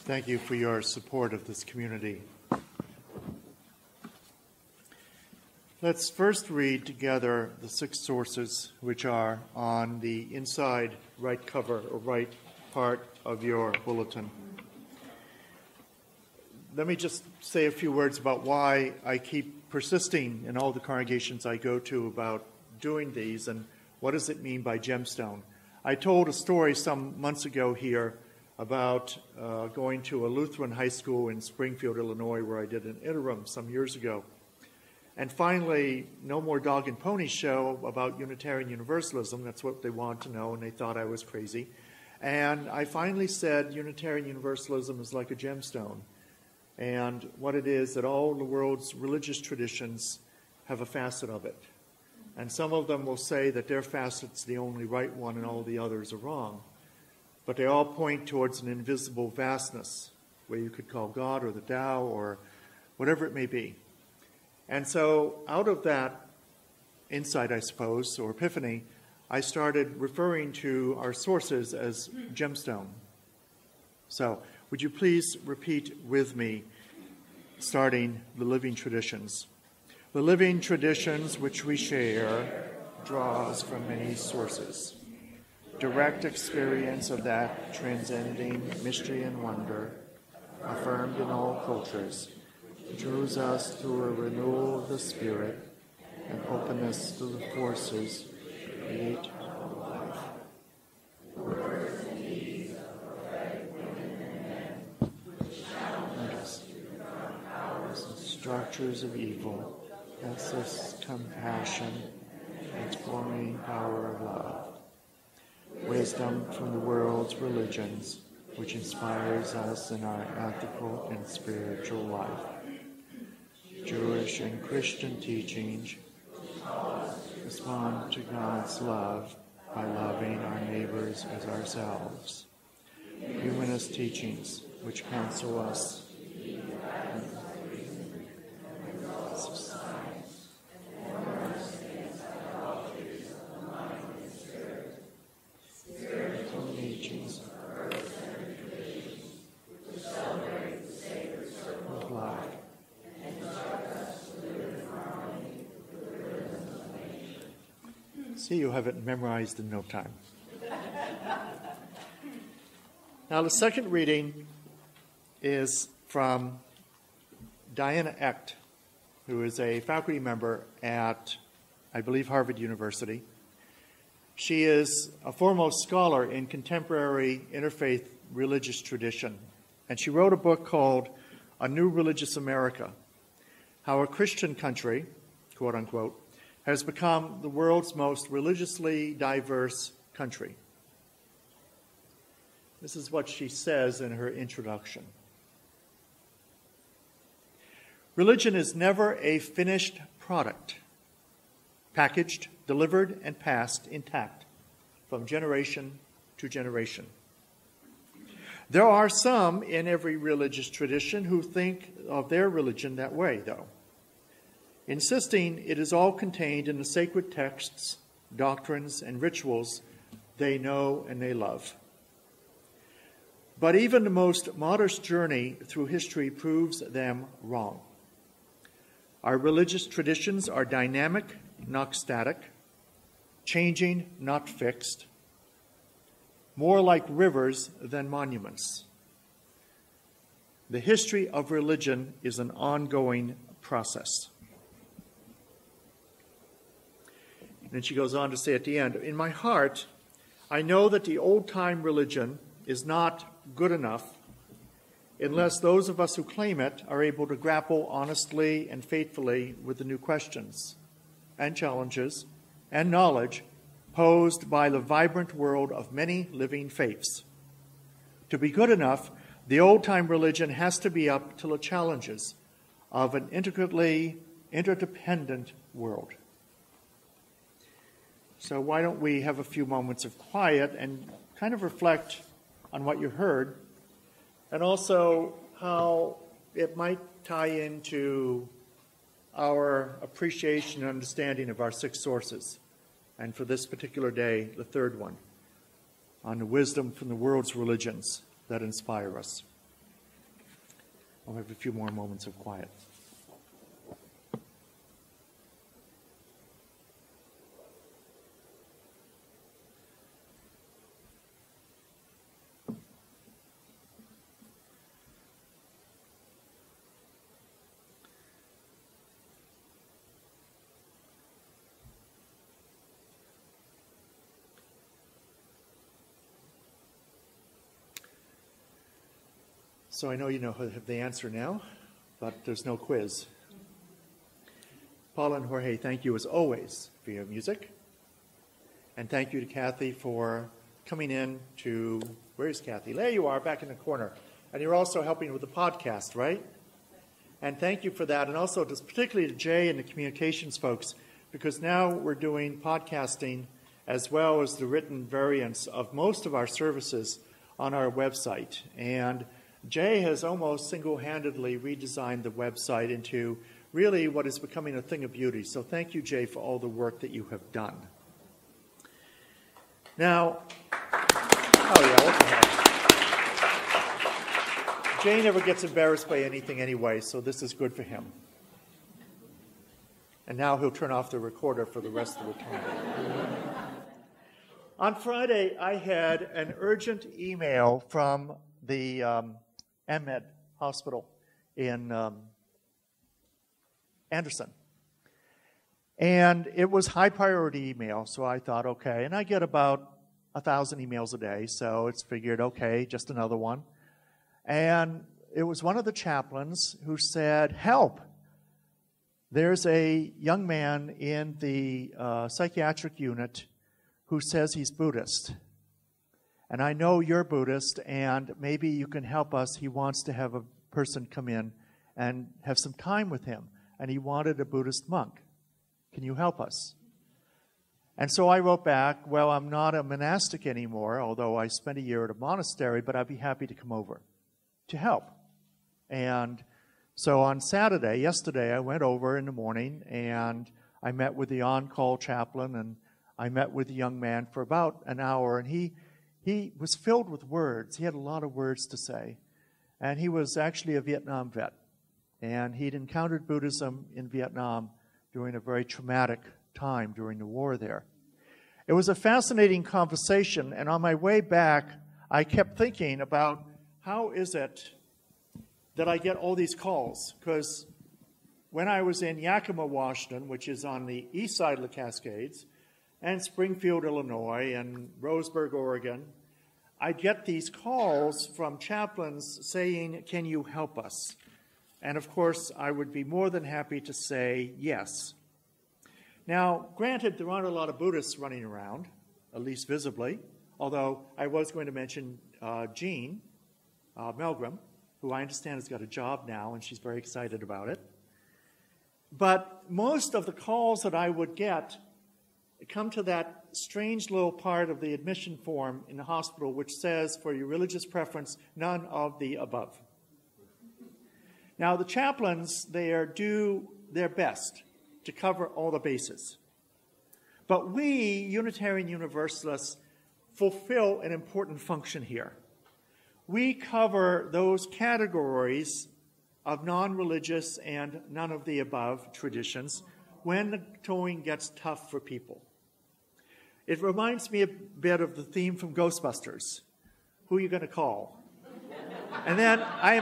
Thank you for your support of this community. Let's first read together the 6 sources which are on the inside right cover or right part of your bulletin. Let me just say a few words about why I keep persisting in all the congregations I go to about doing these and what does it mean by Gemstone. I told a story some months ago here about going to a Lutheran high school in Springfield, Illinois, where I did an interim some years ago. And finally, no more dog and pony show about Unitarian Universalism. That's what they wanted to know, and they thought I was crazy. And I finally said Unitarian Universalism is like a gemstone. And what it is that all the world's religious traditions have a facet of it. And some of them will say that their facet's the only right one and all the others are wrong. But they all point towards an invisible vastness, where you could call God or the Tao or whatever it may be. And so out of that insight, I suppose, or epiphany, I started referring to our sources as gemstone. So would you please repeat with me, starting the living traditions. The living traditions which we share draws from many sources. Direct experience of that transcending mystery and wonder, affirmed in all cultures, draws us through a renewal of the spirit and openness to the forces create life. Words and deeds of prophetic women and men, which challenge us to confront powers and structures of evil, assist compassion, transforming power of love. Wisdom from the world's religions, which inspires us in our ethical and spiritual life. Jewish and Christian teachings respond to God's love by loving our neighbors as ourselves. Humanist teachings, which counsel us See, you have it memorized in no time. Now, the second reading is from Diana Echt, who is a faculty member at, I believe, Harvard University. She is a foremost scholar in contemporary interfaith religious tradition, and she wrote a book called A New Religious America, How a Christian Country, quote unquote, has become the world's most religiously diverse country. This is what she says in her introduction. Religion is never a finished product, packaged, delivered, and passed intact from generation to generation. There are some in every religious tradition who think of their religion that way, though, insisting it is all contained in the sacred texts, doctrines, and rituals they know and they love. But even the most modest journey through history proves them wrong. Our religious traditions are dynamic, not static, changing, not fixed, more like rivers than monuments. The history of religion is an ongoing process. And then she goes on to say at the end, in my heart, I know that the old-time religion is not good enough unless those of us who claim it are able to grapple honestly and faithfully with the new questions and challenges and knowledge posed by the vibrant world of many living faiths. To be good enough, the old-time religion has to be up to the challenges of an intricately interdependent world. So why don't we have a few moments of quiet and kind of reflect on what you heard, and also how it might tie into our appreciation and understanding of our 6 sources. And for this particular day, the third one, on the wisdom from the world's religions that inspire us. I'll have a few more moments of quiet. So I know you know the answer now, but there's no quiz. Paula and Jorge, thank you as always for your music. And thank you to Kathy for coming in to, where is Kathy? There you are, back in the corner. And you're also helping with the podcast, right? And thank you for that. And also particularly to Jay and the communications folks, because now we're doing podcasting as well as the written variants of most of our services on our website. And Jay has almost single-handedly redesigned the website into really what is becoming a thing of beauty. So thank you, Jay, for all the work that you have done. Now, oh yeah, what the heck? Jay never gets embarrassed by anything anyway, so this is good for him. And now he'll turn off the recorder for the rest of the time. On Friday, I had an urgent email from the AmMed Hospital in Anderson. And it was high priority email, so I thought, okay. And I get about 1,000 emails a day, so it's figured, okay, just another one. And it was one of the chaplains who said, help. There's a young man in the psychiatric unit who says he's Buddhist. And I know you're Buddhist, and maybe you can help us. He wants to have a person come in and have some time with him. And he wanted a Buddhist monk. Can you help us? And so I wrote back, well, I'm not a monastic anymore, although I spent a year at a monastery, but I'd be happy to come over to help. And so on Saturday, yesterday, I went over in the morning, and I met with the on-call chaplain, and I met with the young man for about an hour, and he was filled with words. He had a lot of words to say. And he was actually a Vietnam vet. And he'd encountered Buddhism in Vietnam during a very traumatic time during the war there. It was a fascinating conversation, and on my way back, I kept thinking about how is it that I get all these calls? Because when I was in Yakima, Washington, which is on the east side of the Cascades, and Springfield, Illinois, and Roseburg, Oregon, I'd get these calls from chaplains saying, can you help us? And of course, I would be more than happy to say yes. Now, granted, there aren't a lot of Buddhists running around, at least visibly, although I was going to mention Jean Milgram, who I understand has got a job now, and she's very excited about it. But most of the calls that I would get come to that strange little part of the admission form in the hospital which says, for your religious preference, none of the above. Now, the chaplains there do their best to cover all the bases. But we, Unitarian Universalists, fulfill an important function here. We cover those categories of non-religious and none of the above traditions when the going gets tough for people. It reminds me a bit of the theme from Ghostbusters. Who are you going to call? And then I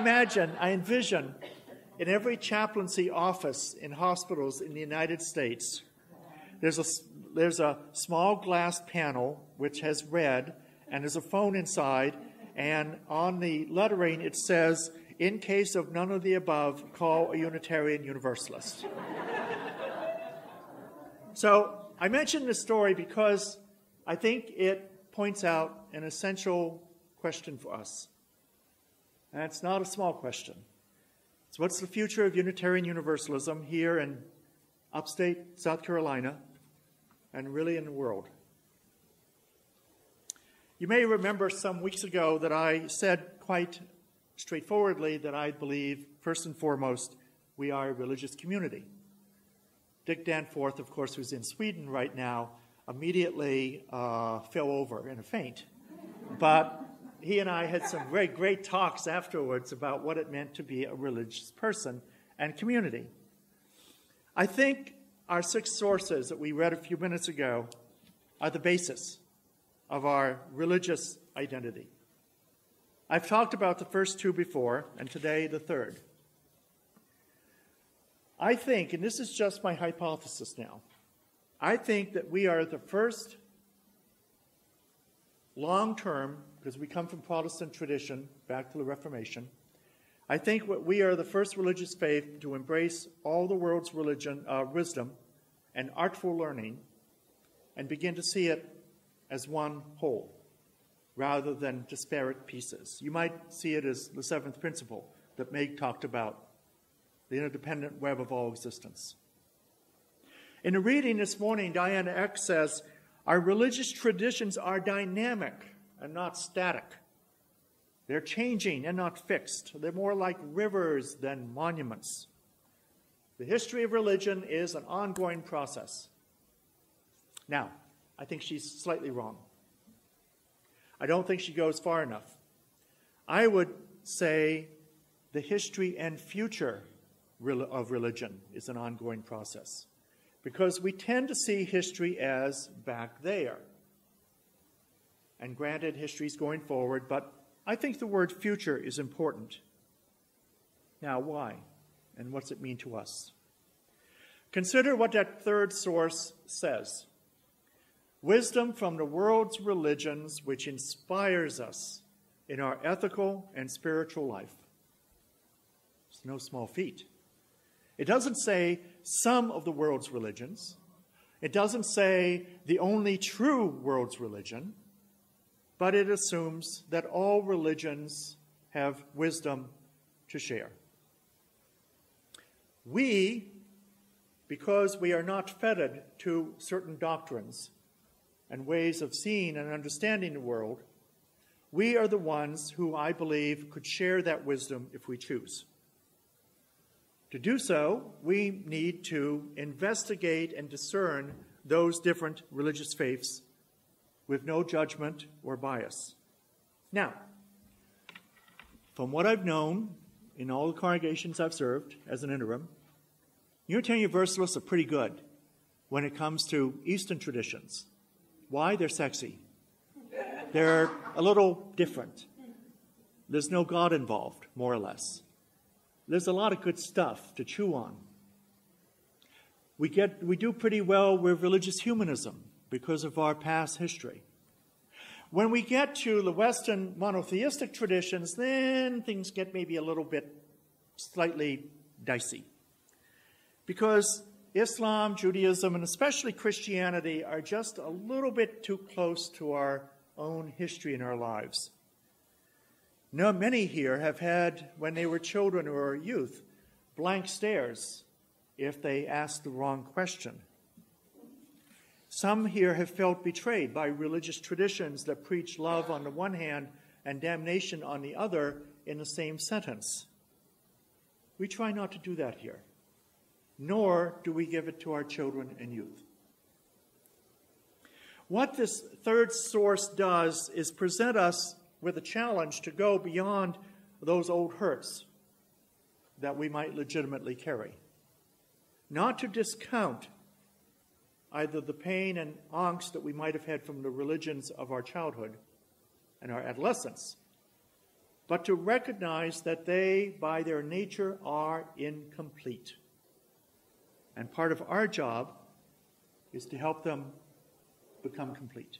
envision in every chaplaincy office in hospitals in the United States, there's a small glass panel which has red, and there's a phone inside, and on the lettering it says, in case of none of the above, call a Unitarian Universalist. So I mention this story because I think it points out an essential question for us. And it's not a small question. It's what's the future of Unitarian Universalism here in upstate South Carolina and really in the world? You may remember some weeks ago that I said quite straightforwardly that I believe, first and foremost, we are a religious community. Dick Danforth, of course, who's in Sweden right now, immediately fell over in a faint. But he and I had some very great talks afterwards about what it meant to be a religious person and community. I think our 6 sources that we read a few minutes ago are the basis of our religious identity. I've talked about the first 2 before, and today the third. I think, and this is just my hypothesis now, I think that we are the first long-term, because we come from Protestant tradition back to the Reformation, I think we are the first religious faith to embrace all the world's wisdom and artful learning and begin to see it as one whole rather than disparate pieces. You might see it as the 7th principle that Meg talked about, the interdependent web of all existence. In a reading this morning, Diana X says, our religious traditions are dynamic and not static. They're changing and not fixed. They're more like rivers than monuments. The history of religion is an ongoing process. Now, I think she's slightly wrong. I don't think she goes far enough. I would say the history and future of religion is an ongoing process, because we tend to see history as back there. And granted, history is going forward, but I think the word future is important. Now, why? And what's it mean to us? Consider what that third source says. Wisdom from the world's religions which inspires us in our ethical and spiritual life. It's no small feat. It doesn't say some of the world's religions. It doesn't say the only true world's religion, but it assumes that all religions have wisdom to share. We, because we are not fettered to certain doctrines and ways of seeing and understanding the world, we are the ones who, I believe, could share that wisdom if we choose. To do so, we need to investigate and discern those different religious faiths with no judgment or bias. Now, from what I've known in all the congregations I've served as an interim, Unitarian Universalists are pretty good when it comes to Eastern traditions. Why? They're sexy. They're a little different. There's no God involved, more or less. There's a lot of good stuff to chew on. We do pretty well with religious humanism because of our past history. When we get to the Western monotheistic traditions, then things get maybe a little bit slightly dicey. Because Islam, Judaism, and especially Christianity are just a little bit too close to our own history in our lives. Now, many here have had, when they were children or youth, blank stares if they asked the wrong question. Some here have felt betrayed by religious traditions that preach love on the one hand and damnation on the other in the same sentence. We try not to do that here, nor do we give it to our children and youth. What this third source does is present us with a challenge to go beyond those old hurts that we might legitimately carry. Not to discount either the pain and angst that we might have had from the religions of our childhood and our adolescence, but to recognize that they, by their nature, are incomplete. And part of our job is to help them become complete.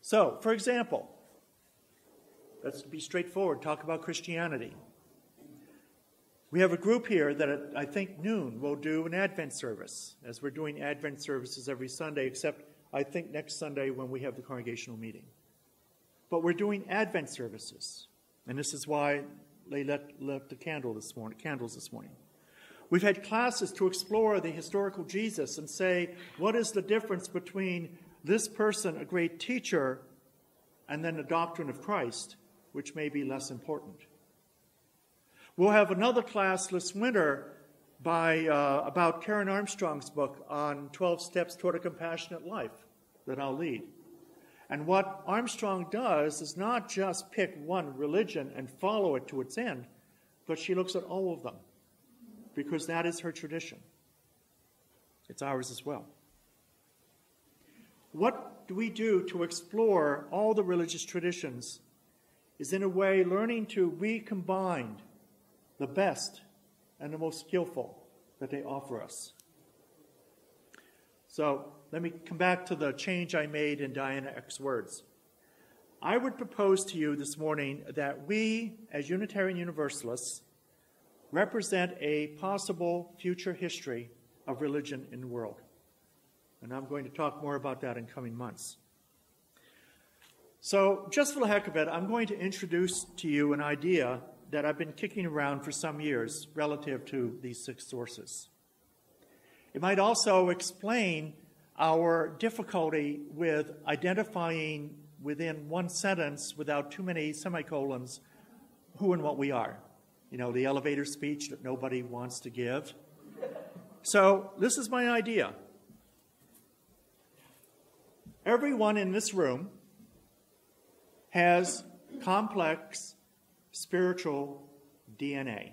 So, for example, let's be straightforward, talk about Christianity. We have a group here that at, I think, noon will do an Advent service, as we're doing Advent services every Sunday, except I think next Sunday when we have the congregational meeting. But we're doing Advent services, and this is why they lit the candles this morning. We've had classes to explore the historical Jesus and say, what is the difference between this person, a great teacher, and then the doctrine of Christ, which may be less important. We'll have another class this winter about Karen Armstrong's book on 12 Steps Toward a Compassionate Life that I'll lead. And what Armstrong does is not just pick one religion and follow it to its end, but she looks at all of them, because that is her tradition. It's ours as well. What do we do to explore all the religious traditions is, in a way, learning to recombine the best and the most skillful that they offer us. So let me come back to the change I made in Diana Eck's words. I would propose to you this morning that we, as Unitarian Universalists, represent a possible future history of religion in the world. And I'm going to talk more about that in coming months. So just for the heck of it, I'm going to introduce to you an idea that I've been kicking around for some years relative to these 6 sources. It might also explain our difficulty with identifying within one sentence, without too many semicolons, who and what we are. You know, the elevator speech that nobody wants to give. So this is my idea. Everyone in this room has complex spiritual DNA.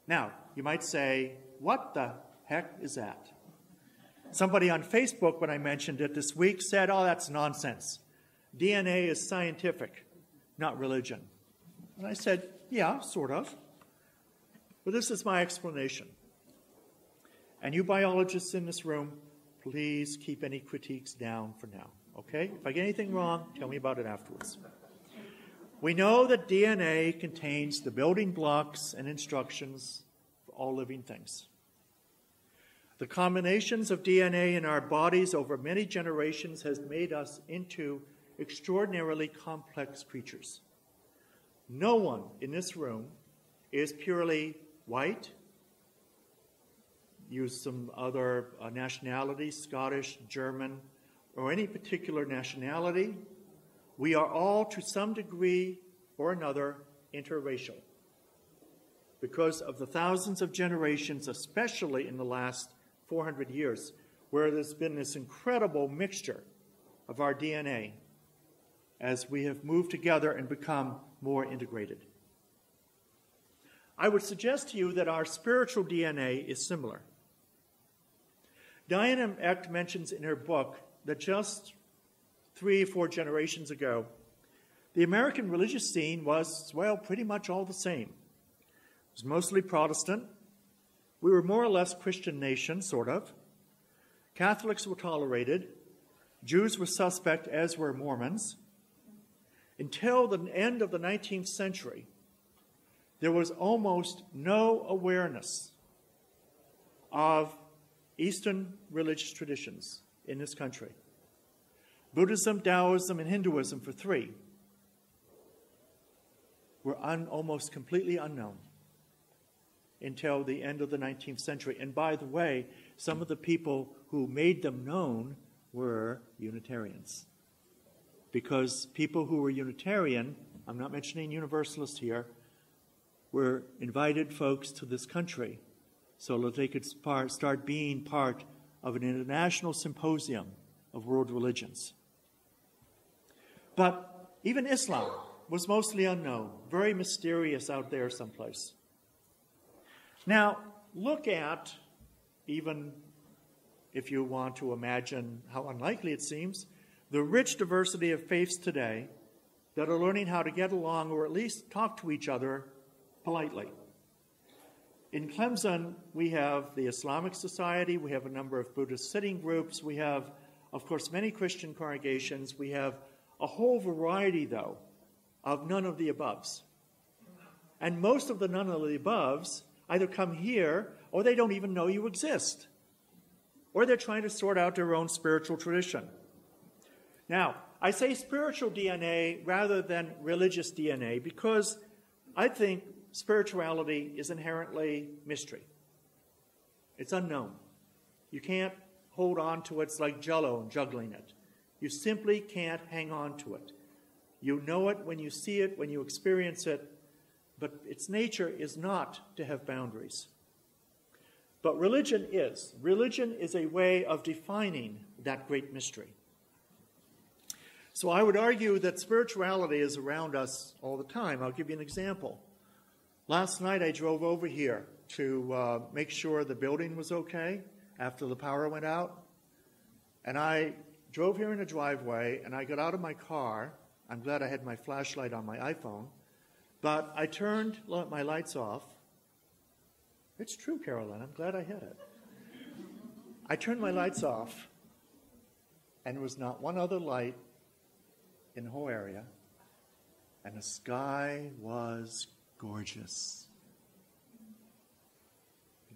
Now, you might say, what the heck is that? Somebody on Facebook, when I mentioned it this week, said, oh, that's nonsense. DNA is scientific, not religion. And I said, yeah, sort of. But this is my explanation. And you biologists in this room, please keep any critiques down for now, okay? If I get anything wrong, tell me about it afterwards. We know that DNA contains the building blocks and instructions for all living things. The combinations of DNA in our bodies over many generations has made us into extraordinarily complex creatures. No one in this room is purely white. Use some other nationalities, Scottish, German, or any particular nationality. We are all, to some degree or another, interracial because of the thousands of generations, especially in the last 400 years, where there's been this incredible mixture of our DNA as we have moved together and become more integrated. I would suggest to you that our spiritual DNA is similar. Diana Eck mentions in her book that just 3 or 4 generations ago, the American religious scene was, well, pretty much all the same. It was mostly Protestant. We were more or less Christian nation, sort of. Catholics were tolerated. Jews were suspect, as were Mormons. Until the end of the 19th century, there was almost no awareness of Eastern religious traditions in this country. Buddhism, Taoism, and Hinduism, for 3, were almost completely unknown until the end of the 19th century. And by the way, some of the people who made them known were Unitarians. Because people who were Unitarian, I'm not mentioning Universalists here, were invited folks to this country so that they could start being part of an international symposium of world religions. But even Islam was mostly unknown, very mysterious out there someplace. Now, look at, even if you want to imagine how unlikely it seems, the rich diversity of faiths today that are learning how to get along or at least talk to each other politely. In Clemson, we have the Islamic Society, we have a number of Buddhist sitting groups, we have, of course, many Christian congregations, we have a whole variety, though, of none of the aboves. And most of the none of the aboves either come here or they don't even know you exist. Or they're trying to sort out their own spiritual tradition. Now, I say spiritual DNA rather than religious DNA because I think spirituality is inherently mystery. It's unknown. You can't hold on to it. It's like Jell-O and juggling it. You simply can't hang on to it. You know it when you see it, when you experience it, but its nature is not to have boundaries. But religion is. Religion is a way of defining that great mystery. So I would argue that spirituality is around us all the time. I'll give you an example. Last night I drove over here to make sure the building was okay after the power went out. And I drove here in a driveway, and I got out of my car. I'm glad I had my flashlight on my iPhone. But I turned my lights off. It's true, Carolyn. I'm glad I had it. I turned my lights off, and there was not one other light in the whole area, and the sky was gorgeous.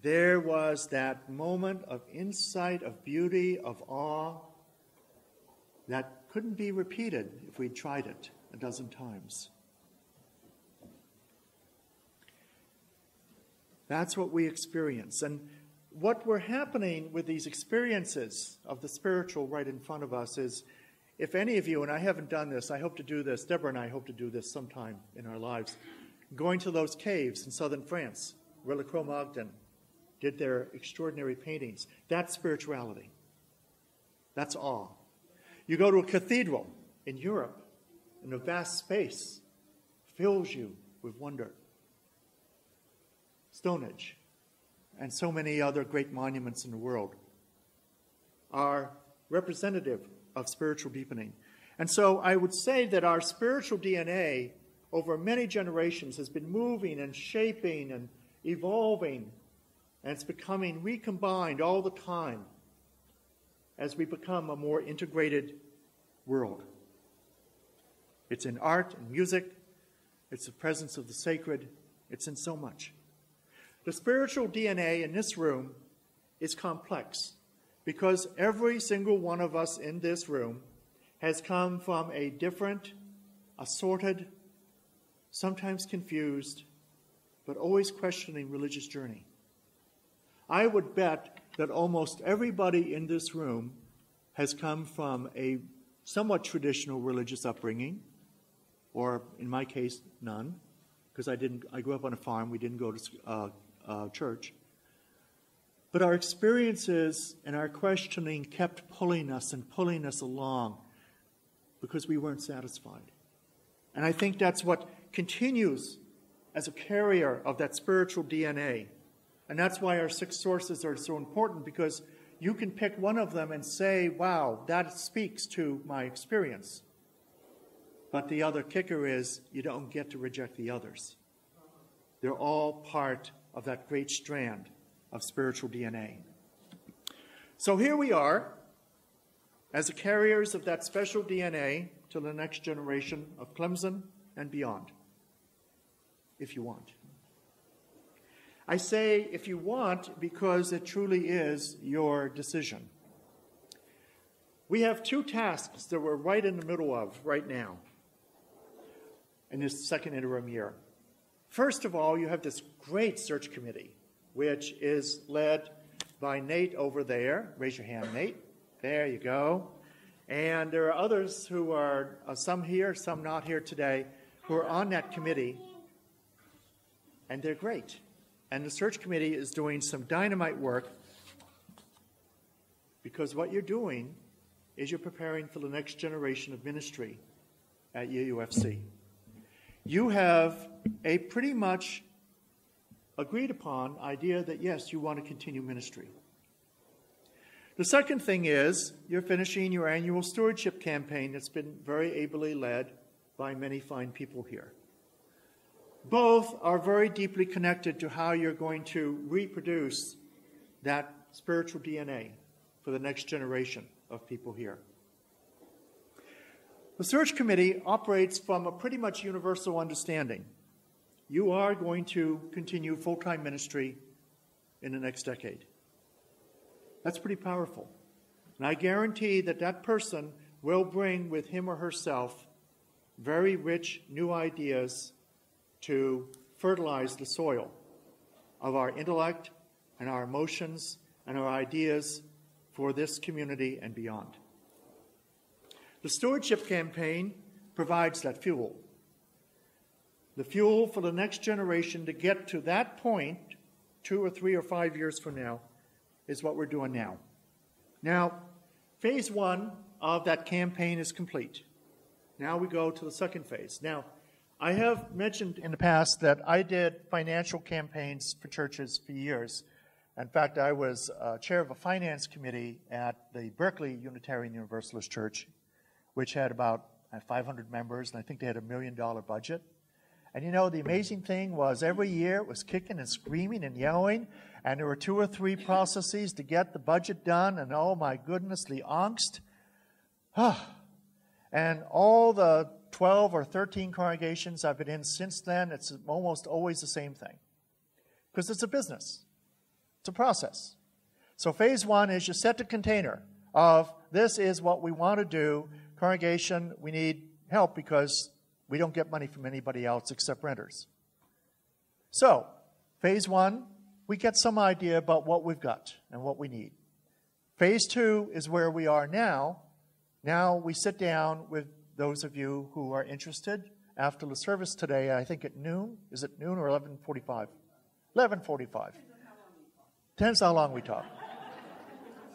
There was that moment of insight, of beauty, of awe that couldn't be repeated if we tried it a dozen times. That's what we experience. And what we're happening with these experiences of the spiritual right in front of us is, if any of you, and I haven't done this, I hope to do this, Deborah and I hope to do this sometime in our lives, going to those caves in southern France where Le Cro-Magnon did their extraordinary paintings. That's spirituality. That's awe. You go to a cathedral in Europe, and a vast space fills you with wonder. Stonehenge and so many other great monuments in the world are representative of spiritual deepening. And so I would say that our spiritual DNA over many generations has been moving and shaping and evolving, and it's becoming recombined all the time as we become a more integrated world. It's in art and music, it's the presence of the sacred, it's in so much. The spiritual DNA in this room is complex because every single one of us in this room has come from a different, assorted, sometimes confused, but always questioning religious journey. I would bet that almost everybody in this room has come from a somewhat traditional religious upbringing, or in my case, none, because I grew up on a farm, we didn't go to church. But our experiences and our questioning kept pulling us along because we weren't satisfied. And I think that's what continues as a carrier of that spiritual DNA. And that's why our 6 sources are so important, because you can pick one of them and say, wow, that speaks to my experience. But the other kicker is you don't get to reject the others. They're all part of that great strand of spiritual DNA. So here we are, as the carriers of that special DNA to the next generation of Clemson and beyond, if you want. I say if you want because it truly is your decision. We have 2 tasks that we're right in the middle of right now in this second interim year. First of all, you have this great search committee, which is led by Nate over there. Raise your hand, Nate. There you go. And there are others who are, some here, some not here today, who are on that committee, and they're great. And the search committee is doing some dynamite work, because what you're doing is you're preparing for the next generation of ministry at UUFC. You have a pretty much agreed upon idea that, yes, you want to continue ministry. The second thing is you're finishing your annual stewardship campaign that's been very ably led by many fine people here. Both are very deeply connected to how you're going to reproduce that spiritual DNA for the next generation of people here. The search committee operates from a pretty much universal understanding. You are going to continue full-time ministry in the next decade. That's pretty powerful. And I guarantee that that person will bring with him or herself very rich new ideas to fertilize the soil of our intellect and our emotions and our ideas for this community and beyond. The stewardship campaign provides that fuel. The fuel for the next generation to get to that point 2 or 3 or 5 years from now is what we're doing now. Now, phase 1 of that campaign is complete. Now we go to the second phase. Now, I have mentioned in the past that I did financial campaigns for churches for years. In fact, I was chair of a finance committee at the Berkeley Unitarian Universalist Church, which had about 500 members, and I think they had $1 million budget. And you know, the amazing thing was every year it was kicking and screaming and yelling, and there were 2 or 3 processes to get the budget done, and oh my goodness, the angst. And all the 12 or 13 congregations I've been in since then, it's almost always the same thing. Because it's a business. It's a process. So phase 1 is you set the container of this is what we want to do. Congregation, we need help because we don't get money from anybody else except renters. So, phase 1, we get some idea about what we've got and what we need. Phase 2 is where we are now. Now we sit down with those of you who are interested after the service today, I think at noon. Is it noon or 11:45? 11:45. Depends how long we talk.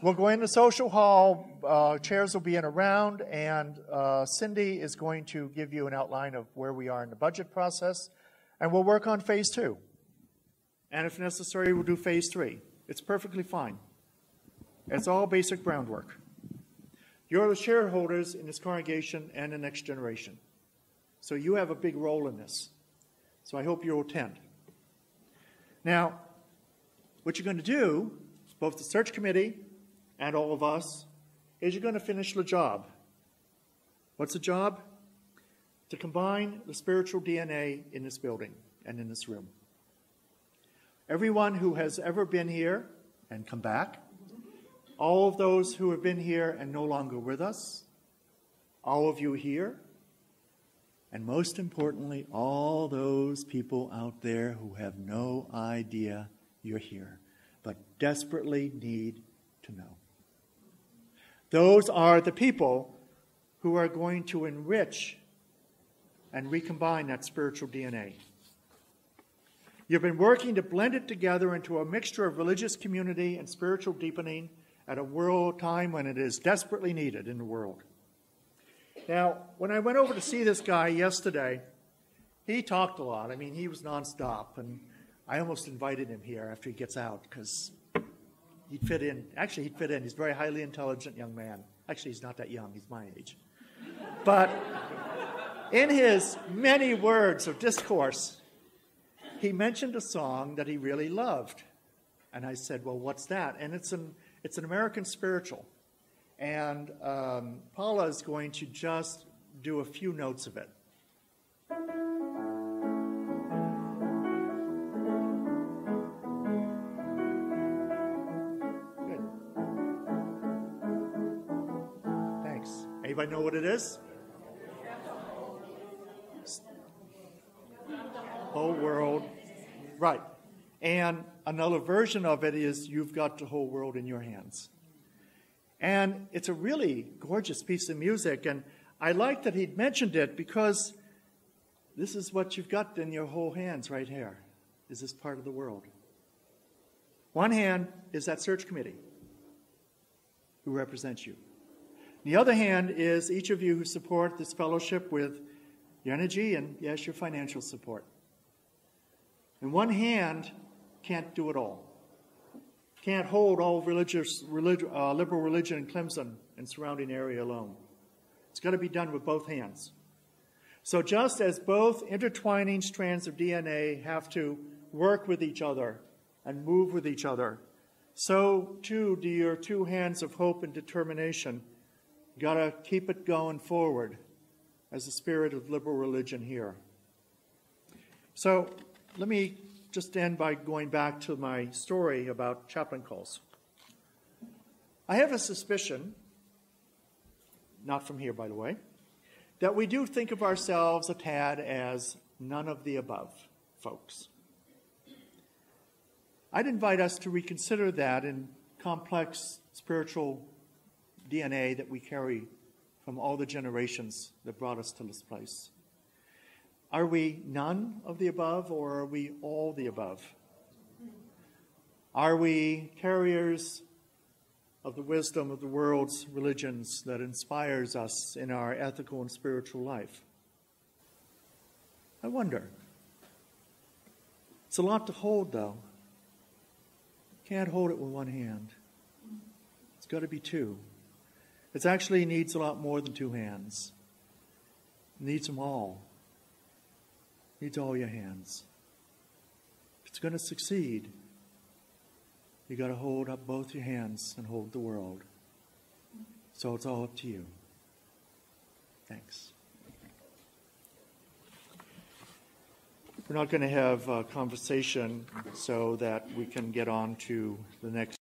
We'll go in the social hall, chairs will be in a round, and Cindy is going to give you an outline of where we are in the budget process, and we'll work on phase 2. And if necessary, we'll do phase 3. It's perfectly fine. It's all basic groundwork. You're the shareholders in this congregation and the next generation. So you have a big role in this. So I hope you'll attend. Now, what you're going to do, both the search committee and all of us, is you're going to finish the job. What's the job? To combine the spiritual DNA in this building and in this room. Everyone who has ever been here and come back, all of those who have been here and no longer with us, all of you here, and most importantly, all those people out there who have no idea you're here, but desperately need to know. Those are the people who are going to enrich and recombine that spiritual DNA. You've been working to blend it together into a mixture of religious community and spiritual deepening at a world time when it is desperately needed in the world. Now, when I went over to see this guy yesterday, he talked a lot. I mean, he was nonstop, and I almost invited him here after he gets out because he'd fit in. Actually, he'd fit in. He's a very highly intelligent young man. Actually, he's not that young. He's my age. But in his many words of discourse, he mentioned a song that he really loved. And I said, well, what's that? And it's an American spiritual. And Paula is going to just do a few notes of it. Good. Thanks. Anybody know what it is? Whole world. Right. And another version of it is You've Got the Whole World in Your Hands. And it's a really gorgeous piece of music. And I like that he'd mentioned it because this is what you've got in your whole hands right here, is this part of the world. One hand is that search committee who represents you. The other hand is each of you who support this fellowship with your energy and, yes, your financial support. And one hand can't do it all. Can't hold all liberal religion in Clemson and surrounding area alone. It's got to be done with both hands. So just as both intertwining strands of DNA have to work with each other and move with each other, so too do your two hands of hope and determination. You got to keep it going forward as the spirit of liberal religion here. So let me just end by going back to my story about chaplain calls. I have a suspicion, not from here, by the way, that we do think of ourselves a tad as none of the above folks. I'd invite us to reconsider that in complex spiritual DNA that we carry from all the generations that brought us to this place. Are we none of the above, or are we all the above? Are we carriers of the wisdom of the world's religions that inspires us in our ethical and spiritual life? I wonder. It's a lot to hold, though. Can't hold it with one hand. It's got to be two. It actually needs a lot more than two hands. It needs them all. It needs all your hands. If it's going to succeed, you got to hold up both your hands and hold the world. So it's all up to you. Thanks. We're not going to have a conversation so that we can get on to the next